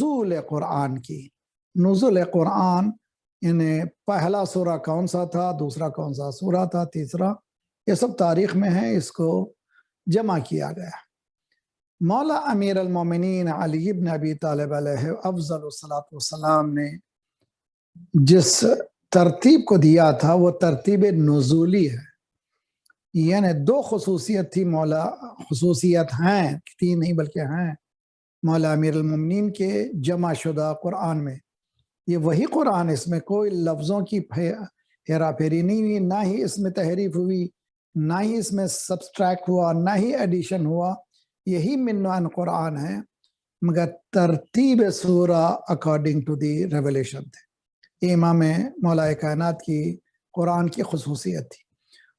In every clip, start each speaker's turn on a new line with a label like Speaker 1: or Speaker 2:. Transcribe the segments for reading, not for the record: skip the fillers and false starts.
Speaker 1: نزول قرآن کی. نزول قرآن یعنی پہلا سورہ کون سا تھا، دوسرا کون سا سورہ تھا، تیسرا، یہ سب تاریخ میں ہے، اس کو جمع کیا گیا. مولا امیر المومنین علی بن ابی طالب علیہ افضل الصلاۃ والسلام نے جس ترتیب کو دیا تھا وہ ترتیب نزولی ہے. یعنی دو خصوصیت تھی، خصوصیت ہیں، تین نہیں بلکہ ہیں مولا امیر المومنین کے جمع شدہ قرآن میں. یہ وہی قرآن، اس میں کوئی لفظوں کی ہیرا پھیری نہیں ہوئی، نہ ہی اس میں تحریف ہوئی، نہ ہی اس میں سبسٹریکٹ ہوا، نہ ہی ایڈیشن ہوا. یہی من قرآن ہے، مگر ترتیب سورہ اکارڈنگ ٹو دی ریولیشن تھے. یہ امام مولا کائنات کی قرآن کی خصوصیت تھی.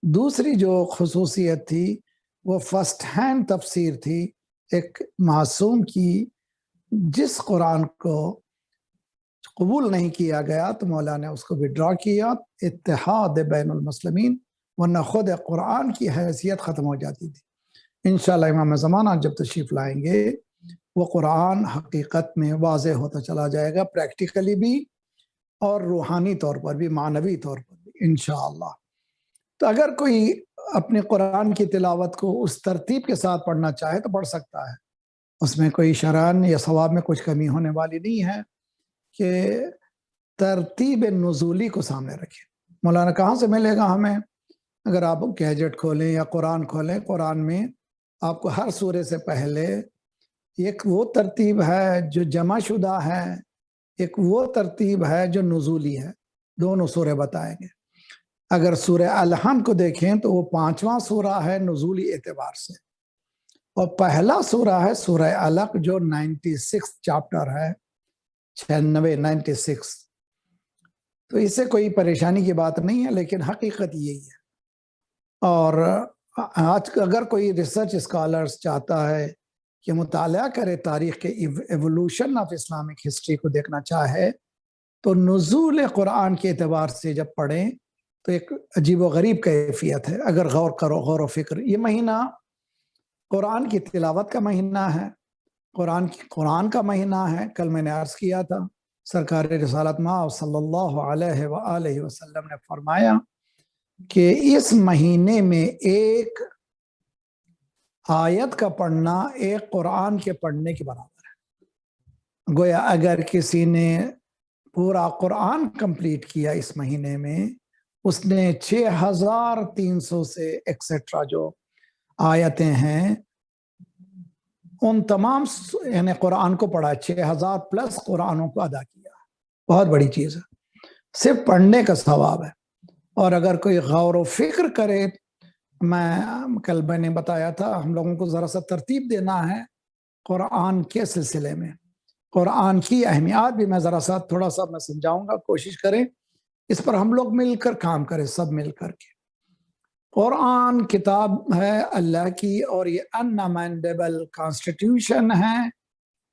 Speaker 1: دوسری جو خصوصیت تھی وہ فرسٹ ہینڈ تفسیر تھی ایک معصوم کی. جس قرآن کو قبول نہیں کیا گیا تو مولا نے اس کو وڈرا کیا، اتحاد بین المسلمین، ورنہ خود قرآن کی حیثیت ختم ہو جاتی تھی. انشاءاللہ امام زمانہ جب تشریف لائیں گے وہ قرآن حقیقت میں واضح ہوتا چلا جائے گا، پریکٹیکلی بھی اور روحانی طور پر بھی، معنوی طور پر بھی انشاءاللہ. تو اگر کوئی اپنے قرآن کی تلاوت کو اس ترتیب کے ساتھ پڑھنا چاہے تو پڑھ سکتا ہے، اس میں کوئی شرعاً یا ثواب میں کچھ کمی ہونے والی نہیں ہے کہ ترتیب نزولی کو سامنے رکھیں. مولانا کہاں سے ملے گا ہمیں؟ اگر آپ گیجٹ کھولیں یا قرآن کھولیں، قرآن میں آپ کو ہر سورے سے پہلے ایک وہ ترتیب ہے جو جمع شدہ ہے، ایک وہ ترتیب ہے جو نزولی ہے. دونوں سورے بتائیں گے. اگر سورہ الحمد کو دیکھیں تو وہ 5واں سورہ ہے نزولی اعتبار سے، اور پہلا سورہ ہے سورہ علق جو 96 چاپٹر ہے، 96. تو اس سے کوئی پریشانی کی بات نہیں ہے، لیکن حقیقت یہی ہے. اور آج اگر کوئی ریسرچ اسکالرز چاہتا ہے کہ مطالعہ کرے تاریخ کے ایولوشن آف اسلامک ہسٹری کو دیکھنا چاہے تو نزول قرآن کے اعتبار سے جب پڑھیں تو ایک عجیب و غریب کیفیت ہے. اگر غور کرو، غور و فکر، یہ مہینہ قرآن کی تلاوت کا مہینہ ہے، قرآن کا مہینہ ہے. کل میں نے عرض کیا تھا سرکار رسالت مآب صلی اللہ علیہ وآلہ وسلم نے فرمایا کہ اس مہینے میں ایک آیت کا پڑھنا ایک قرآن کے پڑھنے کے برابر ہے. گویا اگر کسی نے پورا قرآن کمپلیٹ کیا اس مہینے میں، اس نے 6300 سے ایکسٹرا جو آیتیں ہیں ان تمام یعنی قرآن کو پڑھا، 6000 پلس قرآنوں کو ادا کیا. بہت بڑی چیز ہے، صرف پڑھنے کا ثواب ہے. اور اگر کوئی غور و فکر کرے، میں نے بتایا تھا ہم لوگوں کو ذرا سا ترتیب دینا ہے قرآن کے سلسلے میں. قرآن کی اہمیات بھی میں ذرا سا تھوڑا سا میں سمجھاؤں گا، کوشش کریں اس پر ہم لوگ مل کر کام کریں، سب مل کر کے. قرآن کتاب ہے اللہ کی، اور یہ انامینڈیبل کانسٹیٹیوشن ہے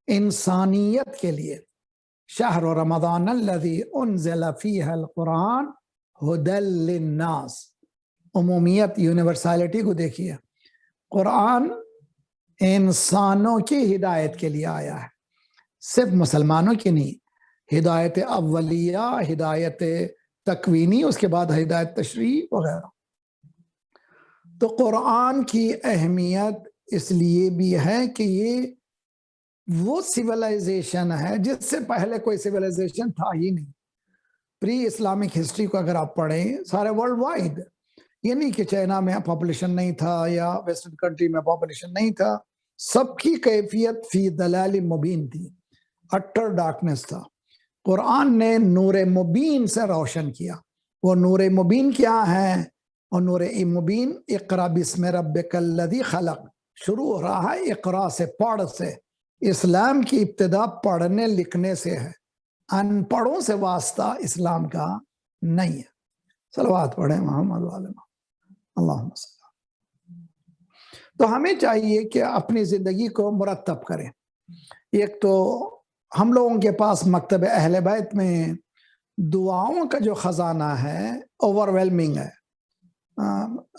Speaker 1: انسانیت کے لیے. شہر رمضان الذی انزل فیہ القرآن ہدی للناس. عمومیت، یونیورسلٹی کو دیکھیے. قرآن انسانوں کی ہدایت کے لیے آیا ہے، صرف مسلمانوں کی نہیں. ہدایت اولیہ، ہدایت تکوینی، اس کے بعد ہدایت تشریعی وغیرہ. تو قرآن کی اہمیت اس لیے بھی ہے کہ یہ وہ سیولائزیشن ہے جس سے پہلے کوئی سیولائزیشن تھا ہی نہیں. پری اسلامک ہسٹری کو اگر آپ پڑھیں سارے ورلڈ وائڈ، یہ نہیں کہ چائنا میں پاپولیشن نہیں تھا یا ویسٹرن کنٹری میں پاپولیشن نہیں تھا، سب کی کیفیت فی دلال مبین تھی، اٹر ڈارکنس تھا. قرآن نے نور مبین سے روشن کیا. وہ نور مبین کیا ہے؟ اور نور مبین اقرا بسم ربک الذی خلق، شروع ہو رہا ہے اقرا سے، پڑھ سے. اسلام کی ابتدا پڑھنے لکھنے سے ہے، ان پڑھوں سے واسطہ اسلام کا نہیں ہے. صلوات پڑھیں محمد والے اللہم صلی. تو ہمیں چاہیے کہ اپنی زندگی کو مرتب کریں. ایک تو ہم لوگوں کے پاس مکتب اہل بیت میں دعاؤں کا جو خزانہ ہے اوور ویلمنگ ہے.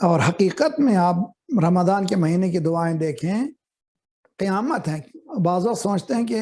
Speaker 1: اور حقیقت میں آپ رمضان کے مہینے کی دعائیں دیکھیں، قیامت ہے. بعض لوگ سوچتے ہیں کہ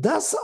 Speaker 1: 10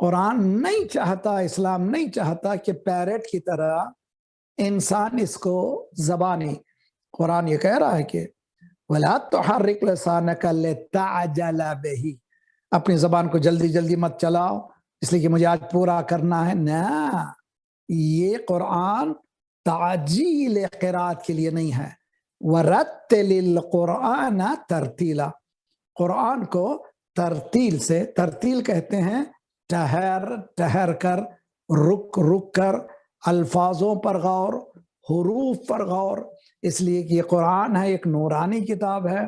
Speaker 1: قرآن نہیں چاہتا، اسلام نہیں چاہتا کہ پیرٹ کی طرح انسان اس کو زبانی. قرآن یہ کہہ رہا ہے کہ وَلَا تُحَرِّكْ لِسَانَكَ لِتَعْجَلَ بِهِ، اپنی زبان کو جلدی جلدی مت چلاؤ اس لیے کہ مجھے آج پورا کرنا ہے. نہ، یہ قرآن تعجیل قرات کے لیے نہیں ہے. وَرَتِّلِ الْقُرْآنَ تَرْتِيلًا، قرآن کو ترتیل سے، ترتیل کہتے ہیں ٹھہر کر، رک کر، الفاظوں پر غور، حروف پر غور. اس لیے کہ یہ قرآن ہے، ایک نورانی کتاب ہے،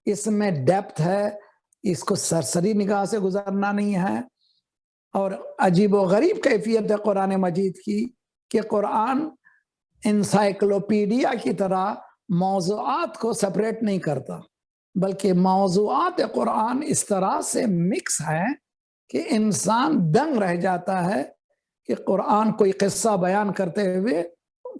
Speaker 1: اس میں ڈیپتھ ہے، اس کو سرسری نگاہ سے گزرنا نہیں ہے. اور عجیب و غریب کیفیت ہے قرآن مجید کی کہ قرآن انسائکلوپیڈیا کی طرح موضوعات کو سپریٹ نہیں کرتا، بلکہ موضوعات قرآن اس طرح سے مکس ہیں کہ انسان دنگ رہ جاتا ہے کہ قرآن کوئی قصہ بیان کرتے ہوئے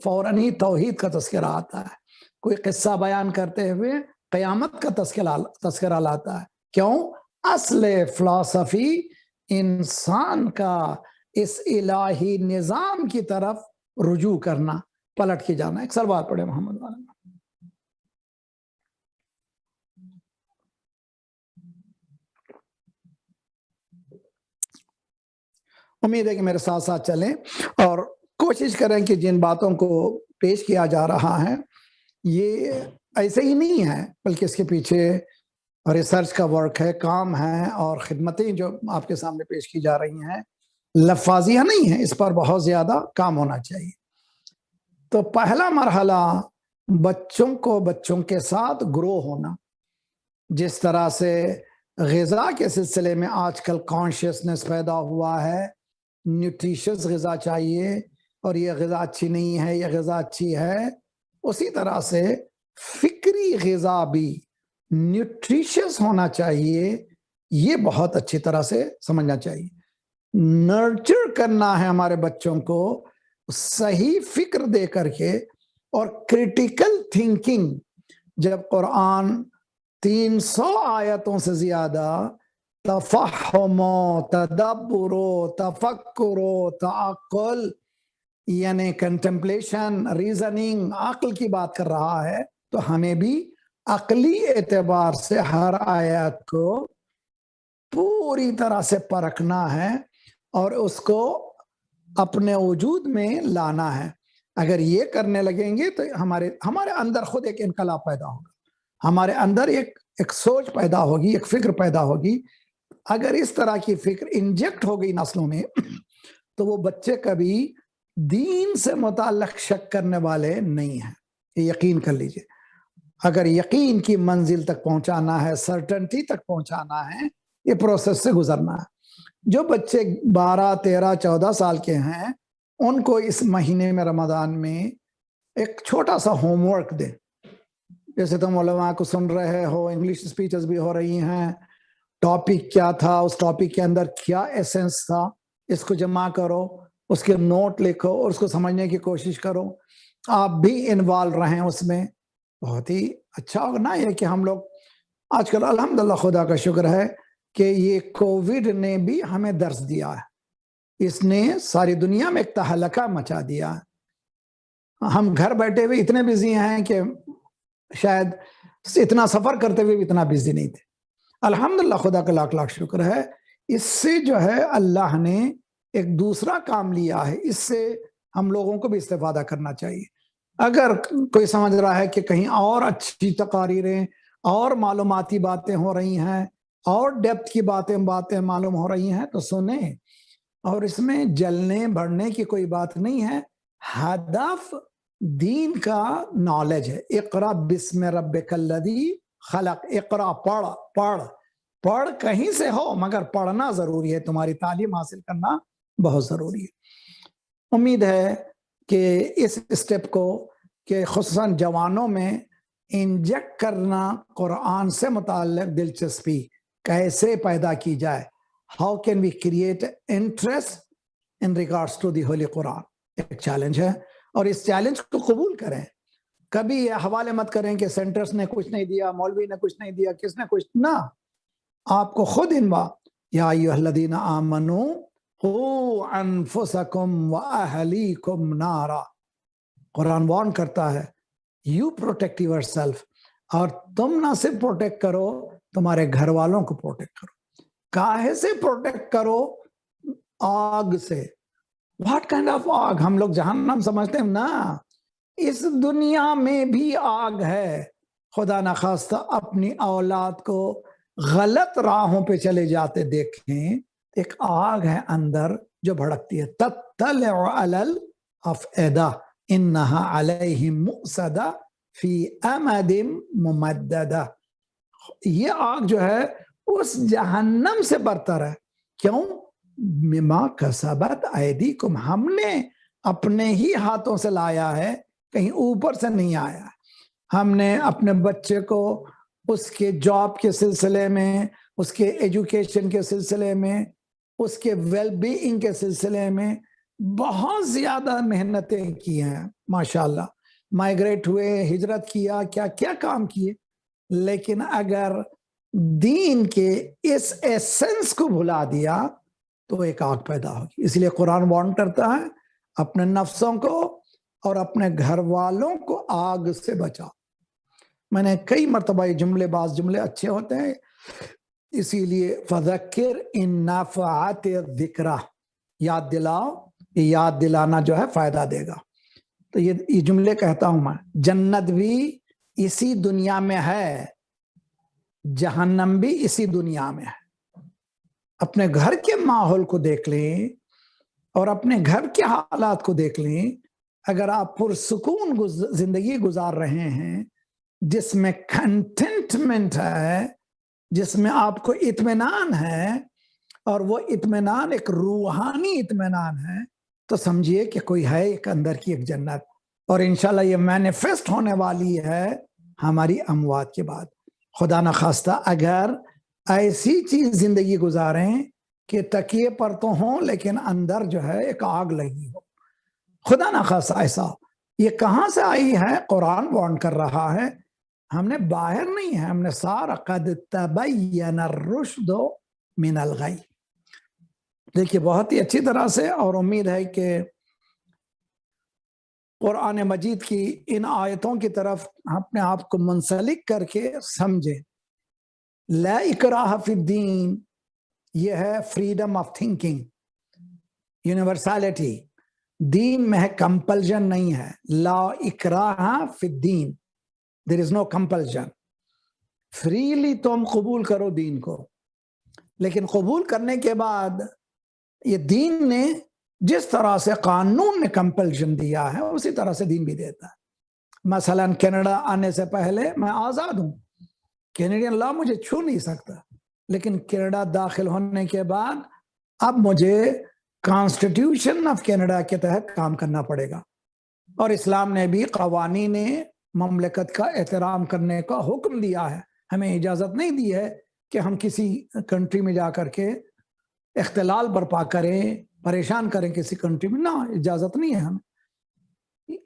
Speaker 1: فوراً ہی توحید کا تذکرہ آتا ہے، کوئی قصہ بیان کرتے ہوئے قیامت کا تذکرہ لاتا ہے. کیوں؟ اصل فلسفی انسان کا اس الہی نظام کی طرف رجوع کرنا، پلٹ کے جانا. ایک سلوات پڑھے محمد والے. امید ہے کہ میرے ساتھ ساتھ چلیں اور کوشش کریں کہ جن باتوں کو پیش کیا جا رہا ہے یہ ایسے ہی نہیں ہے، بلکہ اس کے پیچھے ریسرچ کا ورک ہے، کام ہے، اور خدمتیں جو آپ کے سامنے پیش کی جا رہی ہیں لفاظیاں نہیں ہیں، اس پر بہت زیادہ کام ہونا چاہیے. تو پہلا مرحلہ بچوں کو بچوں کے ساتھ گرو ہونا. جس طرح سے غذا کے سلسلے میں آج کل کانشیسنس پیدا ہوا ہے، نیوٹریشس غذا چاہیے اور یہ غذا اچھی نہیں ہے، یہ غذا اچھی ہے، اسی طرح سے فکری غذا بھی نیوٹریشس ہونا چاہیے. یہ بہت اچھی طرح سے سمجھنا چاہیے. نرچر کرنا ہے ہمارے بچوں کو صحیح فکر دے کر کے اور کریٹیکل تھنکنگ. جب قرآن 300 آیتوں سے زیادہ تفہم و تدبر و تفکر و تعقل یعنی کنٹمپلیشن، ریزننگ، عقل کی بات کر رہا ہے، تو ہمیں بھی عقلی اعتبار سے ہر آیت کو پوری طرح سے پرکھنا ہے اور اس کو اپنے وجود میں لانا ہے. اگر یہ کرنے لگیں گے تو ہمارے اندر خود ایک انقلاب پیدا ہوگا، ہمارے اندر ایک سوچ پیدا ہوگی، ایک فکر پیدا ہوگی. اگر اس طرح کی فکر انجیکٹ ہو گئی نسلوں میں تو وہ بچے کبھی دین سے متعلق شک کرنے والے نہیں ہیں. یہ یقین کر لیجئے. اگر یقین کی منزل تک پہنچانا ہے، سرٹنٹی تک پہنچانا ہے، یہ پروسیس سے گزرنا ہے. جو بچے 12 13 14 سال کے ہیں ان کو اس مہینے میں رمضان میں ایک چھوٹا سا ہوم ورک دیں. جیسے تم علماء کو سن رہے ہو، انگلش اسپیچز بھی ہو رہی ہیں، ٹاپک کیا تھا، اس ٹاپک کے اندر کیا ایسنس تھا، اس کو جمع کرو، اس کے نوٹ لکھو اور اس کو سمجھنے کی کوشش کرو. آپ بھی انوالو رہیں اس میں. بہت ہی اچھا ہوگا نا یہ کہ ہم لوگ آج کل الحمدللہ خدا کا شکر ہے کہ یہ کووڈ نے بھی ہمیں درس دیا ہے. اس نے ساری دنیا میں ایک تہلکہ مچا دیا ہے. ہم گھر بیٹھے ہوئے اتنے بزی ہیں کہ شاید اتنا سفر کرتے ہوئے بھی اتنا بزی نہیں تھے. الحمدللہ خدا کا لاکھ لاکھ شکر ہے. اس سے جو ہے اللہ نے ایک دوسرا کام لیا ہے، اس سے ہم لوگوں کو بھی استفادہ کرنا چاہیے. اگر کوئی سمجھ رہا ہے کہ کہیں اور اچھی تقاریریں اور معلوماتی باتیں ہو رہی ہیں اور ڈیپتھ کی باتیں معلوم ہو رہی ہیں تو سنیں. اور اس میں جلنے بڑھنے کی کوئی بات نہیں ہے. ہدف دین کا نالج ہے. اقرا بسم ربک الذی خلق. اقرا، پڑھ کہیں سے ہو مگر پڑھنا ضروری ہے. تمہاری تعلیم حاصل کرنا بہت ضروری ہے. امید ہے کہ اس اسٹیپ کو کہ خصوصاً جوانوں میں انجیکٹ کرنا قرآن سے متعلق دلچسپی کیسے پیدا کی جائے. How can we create interest in regards to the holy Quran. ایک چیلنج ہے اور اس چیلنج کو قبول کریں. کبھی یہ حوالے مت کریں کہ سینٹرز نے کچھ نہیں دیا، مولوی نے کچھ نہیں دیا، کس نے کچھ نہ. آپ کو خود انوا یا ایھا الذین آمنوا قو انفسکم و اہلیکم نارا. قرآن وارن کرتا ہے یو پروٹیکٹ یور سیلف، اور تم نہ صرف پروٹیکٹ کرو، تمہارے گھر والوں کو پروٹیکٹ کرو. کاہے سے پروٹیکٹ کرو؟ آگ سے. واٹ کائنڈ آف آگ؟ ہم لوگ جہنم سمجھتے ہیں نا، اس دنیا میں بھی آگ ہے. خدا نخواستہ اپنی اولاد کو غلط راہوں پہ چلے جاتے دیکھیں، ایک آگ ہے اندر جو بھڑکتی ہے. تطلع علی الافئدہ انہا علیہم مؤصدہ فی امد ممددہ. یہ آگ جو ہے اس جہنم سے برتر ہے. کیوں؟ مما کسبت ایدیکم، ہم نے اپنے ہی ہاتھوں سے لایا ہے، کہیں اوپر سے نہیں آیا. ہم نے اپنے بچے کو اس کے جاب کے سلسلے میں، اس کے ایجوکیشن کے سلسلے میں، اس کے ویل بینگ کے سلسلے میں بہت زیادہ محنتیں کی ہیں. ماشاءاللہ مائیگریٹ ہوئے، ہجرت کیا، کیا کیا کام کیے، لیکن اگر دین کے اس ایسنس کو بھلا دیا تو ایک آگ پیدا ہوگی. اس لیے قرآن وارن کرتا ہے اپنے نفسوں کو اور اپنے گھر والوں کو آگ سے بچاؤ. میں نے کئی مرتبہ یہ جملے، بعض جملے اچھے ہوتے ہیں، اسی لیے فذکر ان نفعت الذکرہ، یاد دلاؤ. یہ یاد دلانا جو ہے فائدہ دے گا. تو یہ جملے کہتا ہوں میں. جنت بھی اسی دنیا میں ہے، جہنم بھی اسی دنیا میں ہے. اپنے گھر کے ماحول کو دیکھ لیں اور اپنے گھر کے حالات کو دیکھ لیں. اگر آپ پرسکون زندگی گزار رہے ہیں، جس میں کنٹینٹمنٹ ہے، جس میں آپ کو اطمینان ہے، اور وہ اطمینان ایک روحانی اطمینان ہے، تو سمجھیے کہ کوئی ہے ایک اندر کی ایک جنت. اور انشاءاللہ یہ مینیفیسٹ ہونے والی ہے ہماری اموات کے بعد. خدا نخواستہ اگر ایسی چیز زندگی گزاریں کہ تکیے پر تو ہوں لیکن اندر جو ہے ایک آگ لگی ہو، خدا نخواستہ ایسا. یہ کہاں سے آئی ہے؟ قرآن وارن کر رہا ہے. ہم نے باہر نہیں ہے، ہم نے سارا قد تبین الرشد من الغی. دیکھیے بہت ہی اچھی طرح سے، اور امید ہے کہ قرآن مجید کی ان آیتوں کی طرف اپنے آپ کو منسلک کر کے سمجھیں. لا اکراہ فی الدین، یہ ہے فریڈم آف تھنکنگ، یونیورسلٹی. دین میں کمپلجن نہیں ہے. لا اکراہ فی الدین، دیر از نو کمپلجن. فریلی تم قبول کرو دین کو، لیکن قبول کرنے کے بعد یہ دین نے جس طرح سے قانون نے کمپلجن دیا ہے اسی طرح سے دین بھی دیتا ہے. مثلا کینیڈا آنے سے پہلے میں آزاد ہوں، کینیڈین لا مجھے چھو نہیں سکتا، لیکن کینیڈا داخل ہونے کے بعد اب مجھے کانسٹیٹیوشن آف کینیڈا کے تحت کام کرنا پڑے گا. اور اسلام نے بھی قوانین مملکت کا احترام کرنے کا حکم دیا ہے. ہمیں اجازت نہیں دی ہے کہ ہم کسی کنٹری میں جا کر کے اختلال برپا کریں، پریشان کریں کسی کنٹری میں. نہ، اجازت نہیں ہے ہمیں.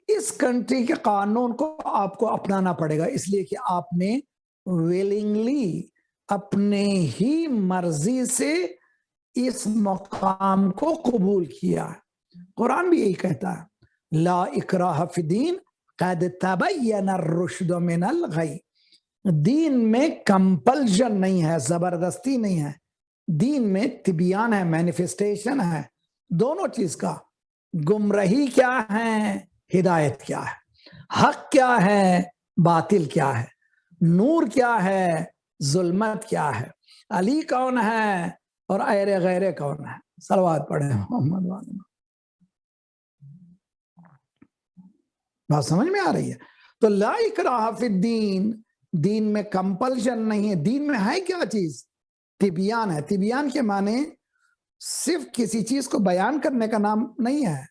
Speaker 1: اس کنٹری کے قانون کو آپ کو اپنانا پڑے گا، اس لیے کہ آپ نے ویلنگلی، اپنے ہی مرضی سے اس مقام کو قبول کیا ہے. قرآن بھی یہی کہتا ہے لا اکراہ فی الدین قد تبین الرشد من الغی. دین میں کمپلجن نہیں ہے، زبردستی نہیں ہے. دین میں تبیان ہے، مینیفیسٹیشن ہے دونوں چیز کا. گمراہی کیا ہے، ہدایت کیا ہے، حق کیا ہے، باطل کیا ہے، نور کیا ہے، ظلمت کیا ہے، علی کون ہے اور ایر غیر کون ہے. صلوات پڑھیں محمد والے. بات سمجھ میں آ رہی ہے؟ تو لا اکراہ فی الدین، دین میں کمپلشن نہیں ہے. دین میں ہے کیا چیز؟ تبیان ہے. تبیان کے معنی صرف کسی چیز کو بیان کرنے کا نام نہیں ہے،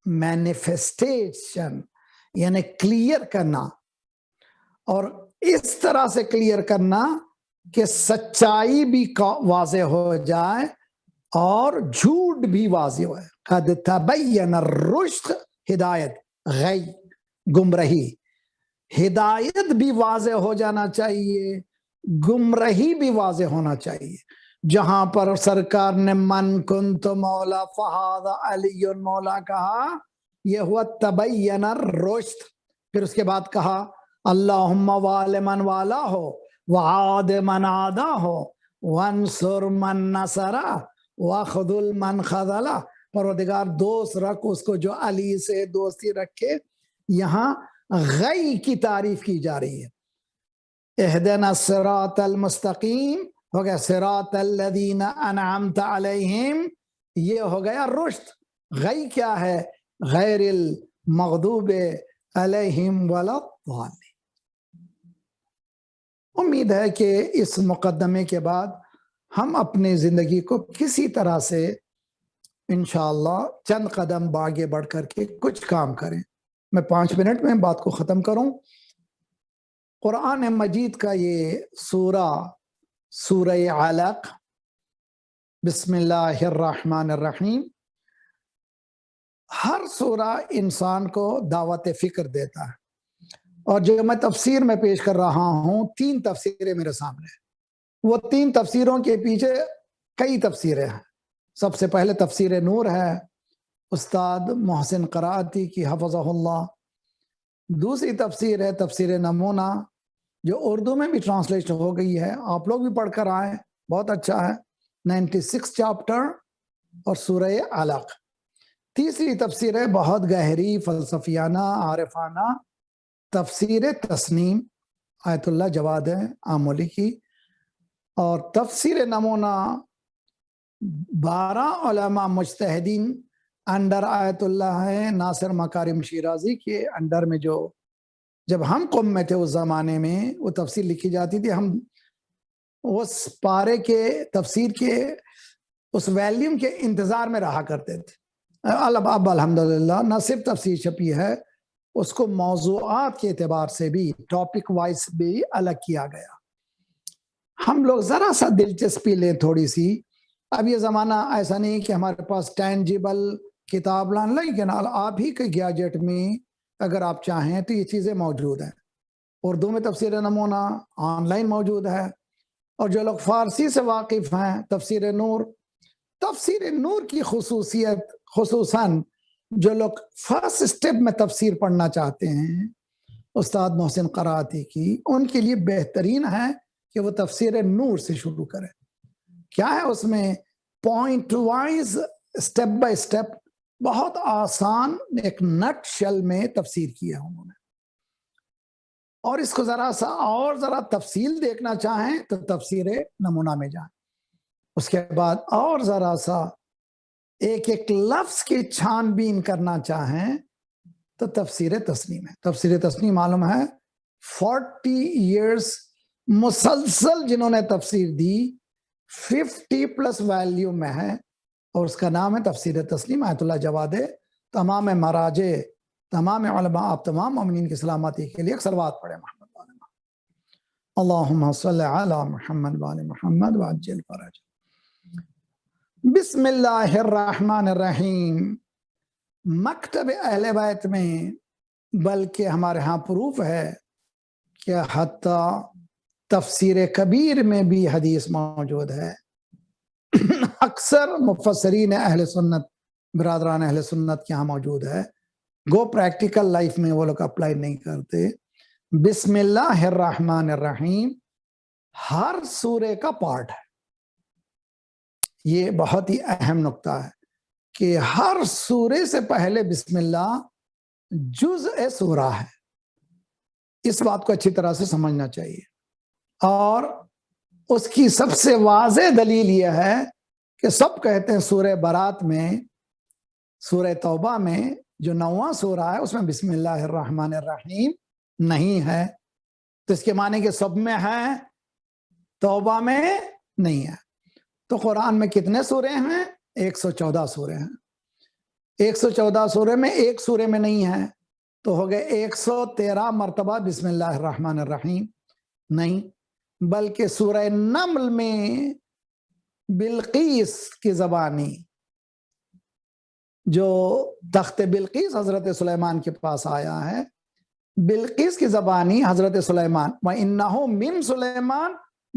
Speaker 1: مینیفیسٹیشن یعنی کلیئر کرنا، اور اس طرح سے کلیئر کرنا کہ سچائی بھی واضح ہو جائے اور جھوٹ بھی واضح ہو. قد تبین الرشد، ہدایت، غی گمراہی. ہدایت بھی واضح ہو جانا چاہیے، گمراہی بھی واضح ہونا چاہیے. جہاں پر سرکار نے من کنت مولا فہذا علی مولا کہا، یہ ہوا تبین الرشد۔ پھر اس کے بعد کہا اللہم وال من والا ہو وعاد من عادا ہو وانصر من نصرہ وخذل من خذلہ۔ پروردگار دوست رکھ اس کو جو علی سے دوستی رکھے۔ یہاں غی کی تعریف کی جا رہی ہے۔ اہدنا الصراط المستقیم ہو گیا صراط الذین انعمت علیہم، یہ ہو گیا رشد۔ غی کیا ہے؟ غیر المغضوب علیہم ولا الضالین۔ امید ہے کہ اس مقدمے کے بعد ہم اپنی زندگی کو کسی طرح سے انشاءاللہ چند قدم آگے بڑھ کر کے کچھ کام کریں۔ میں 5 منٹ میں بات کو ختم کروں۔ قرآن مجید کا یہ سورہ علق، بسم اللہ الرحمن الرحیم، ہر سورہ انسان کو دعوت فکر دیتا ہے۔ اور جو میں تفسیر میں پیش کر رہا ہوں، 3 تفسیریں میرے سامنے ہیں۔ وہ 3 تفسیروں کے پیچھے کئی تفسیریں ہیں۔ سب سے پہلے تفسیر نور ہے، استاد محسن قرآتی کی حفظہ اللہ۔ دوسری تفسیر ہے تفسیر نمونہ، جو اردو میں بھی ٹرانسلیٹ ہو گئی ہے، آپ لوگ بھی پڑھ کر آئیں، بہت اچھا ہے، 96 چیپٹر اور سورہ علق۔ تیسری تفسیر ہے بہت گہری فلسفیانہ عارفانہ تفسیر تسنیم، آیت اللہ جواد آمولی کی۔ اور تفسیر نمونہ 12 علماء مجتہدین انڈر آیت اللہ ہے ناصر مکارم شیرازی کے انڈر میں، جو جب ہم قم میں تھے اس زمانے میں وہ تفسیر لکھی جاتی تھی، ہم اس پارے کے تفسیر کے اس ویلیوم کے انتظار میں رہا کرتے تھے۔ اب الحمدللہ نہ صرف تفسیر چھپی ہے، اس کو موضوعات کے اعتبار سے بھی ٹاپک وائز بھی الگ کیا گیا۔ ہم لوگ ذرا سا دلچسپی لیں تھوڑی سی۔ اب یہ زمانہ ایسا نہیں کہ ہمارے پاس ٹینجیبل کتاب لان لیں، لیکن آپ ہی کے گیجٹ میں اگر آپ چاہیں تو یہ چیزیں موجود ہیں۔ اردو میں تفسیر نمونہ آن لائن موجود ہے، اور جو لوگ فارسی سے واقف ہیں تفسیر نور کی خصوصیت، خصوصاً جو لوگ فرسٹ سٹیپ میں تفسیر پڑھنا چاہتے ہیں استاد محسن قرآتی کی، ان کے لیے بہترین ہے کہ وہ تفسیر نور سے شروع کریں۔ کیا ہے اس میں؟ Point wise step by step بہت آسان ایک نٹ شل میں تفسیر کیا انہوں نے۔ اور اس کو ذرا تفصیل دیکھنا چاہیں تو تفسیر نمونہ میں جائیں۔ اس کے بعد اور ذرا سا ایک لفظ کی چھان بین کرنا چاہیں تو تفسیر تسنیم ہے۔ تفسیر تسنیم معلوم ہے 40 ایئرز مسلسل جنہوں نے تفسیر دی، 50+ ویلیوم میں ہے، اور اس کا نام ہے تفسیر تسنیم۔ آیت اللہ جواد تمام مراجع، تمام علماء، آپ تمام مومنین کی سلامتی کے لیے ایک صلوات پڑھیں محمد وعلی محمد، اللہم صلی علی محمد وعلی محمد وعجل فرج۔ بسم اللہ الرحمن الرحیم۔ مکتب اہل بیت میں بلکہ ہمارے ہاں پروف ہے کہ حتیٰ تفسیر کبیر میں بھی حدیث موجود ہے۔ اکثر مفسرین اہل سنت، برادران اہل سنت کے ہاں موجود ہے، گو پریکٹیکل لائف میں وہ لوگ اپلائی نہیں کرتے۔ بسم اللہ الرحمن الرحیم ہر سورے کا پارٹ ہے۔ یہ بہت ہی اہم نقطہ ہے کہ ہر سورے سے پہلے بسم اللہ جزء سورہ ہے۔ اس بات کو اچھی طرح سے سمجھنا چاہیے۔ اور اس کی سب سے واضح دلیل یہ ہے کہ سب کہتے ہیں سورہ برات میں، سورہ توبہ میں جو 9واں سورہ ہے اس میں بسم اللہ الرحمن الرحیم نہیں ہے، تو اس کے معنی کہ سب میں ہے، توبہ میں نہیں ہے۔ تو قرآن میں کتنے سورے ہیں؟ 114 سورے ہیں۔ 114 سورے میں ایک سورے میں نہیں ہے، تو ہو گئے 113 مرتبہ بسم اللہ الرحمن الرحیم نہیں۔ بلکہ سورہ نمل میں بلقیس کی زبانی، جو تخت بلقیس حضرت سلیمان کے پاس آیا ہے، بلقیس کی زبانی حضرت سلیمان، وَإِنَّهُ مِن سلیمان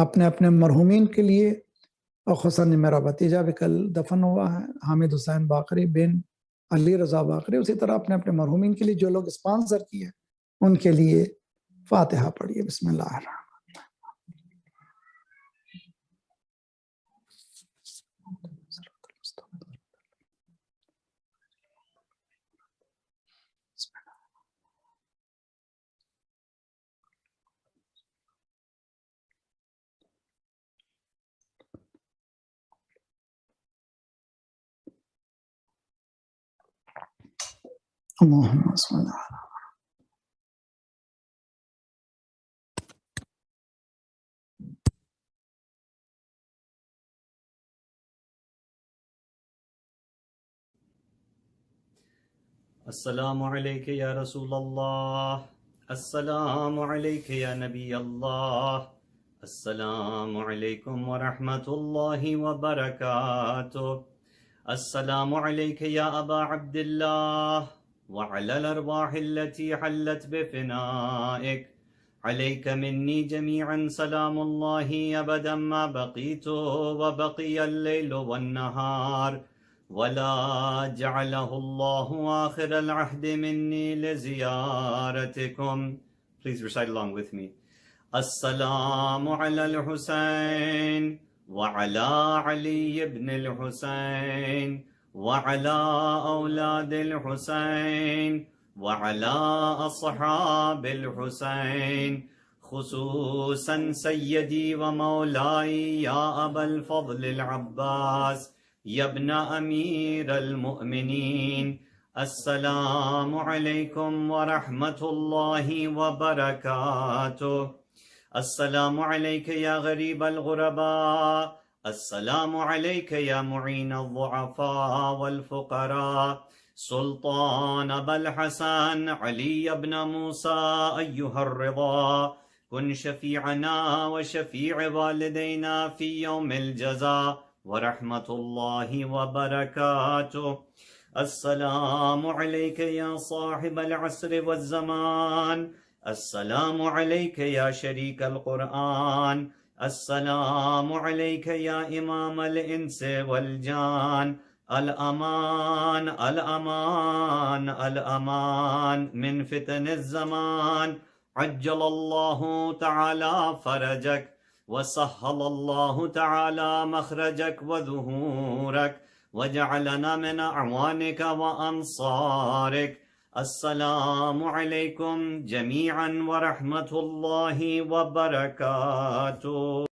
Speaker 1: اپنے اپنے مرحومین کے لیے، اور خصوصاً میرا بھتیجا بھی کل دفن ہوا ہے، حامد حسین باقری بن علی رضا باقری، اسی طرح اپنے اپنے مرحومین کے لیے جو لوگ اسپانسر کیے ان کے لیے فاتحہ پڑھیے۔ بسم اللہ الرحمن اللہم صل علی
Speaker 2: السلام علیک یا رسول اللہ، السلام علیک یا نبی اللہ، السلام علیکم ورحمۃ اللہ وبرکاتہ، السلام علیک یا ابا عبد اللہ وعلی الارواح التي حلت بفنائک، علیک منی جمیعا سلام اللہ ابدا ما بقیت وبقی اللیل والنہار، ولا جعله الله آخر العهد مني لزيارتكم. Please recite along with me. السلام على الحسين وعلى علي بن الحسين وعلى أولاد الحسين وعلى أصحاب الحسين، خصوصا سيدي ومولاي يا أبا الفضل العباس یا ابن امیر المؤمنین، السلام علیکم ورحمۃ اللہ وبرکاتہ، السلام علیک یا غریب الغرباء، السلام علیک یا معین الضعفاء والفقراء، سلطان ابا الحسن علی ابن موسیٰ ایہا الرضا، کن شفیعنا وشفیع والدینا فی یوم الجزاء ورحمۃ اللہ وبرکاتہ، السلام علیک یا صاحب العصر والزمان، السلام علیک یا شریک القرآن، السلام علیک یا امام الانس والجان، الامان الامان الامان من فتن الزمان، عجل اللہ تعالی فرجک وسهل الله تعالى مخرجك وظهورك وجعلنا من أعوانك وأنصارك، السلام عليكم جميعا ورحمة الله وبركاته.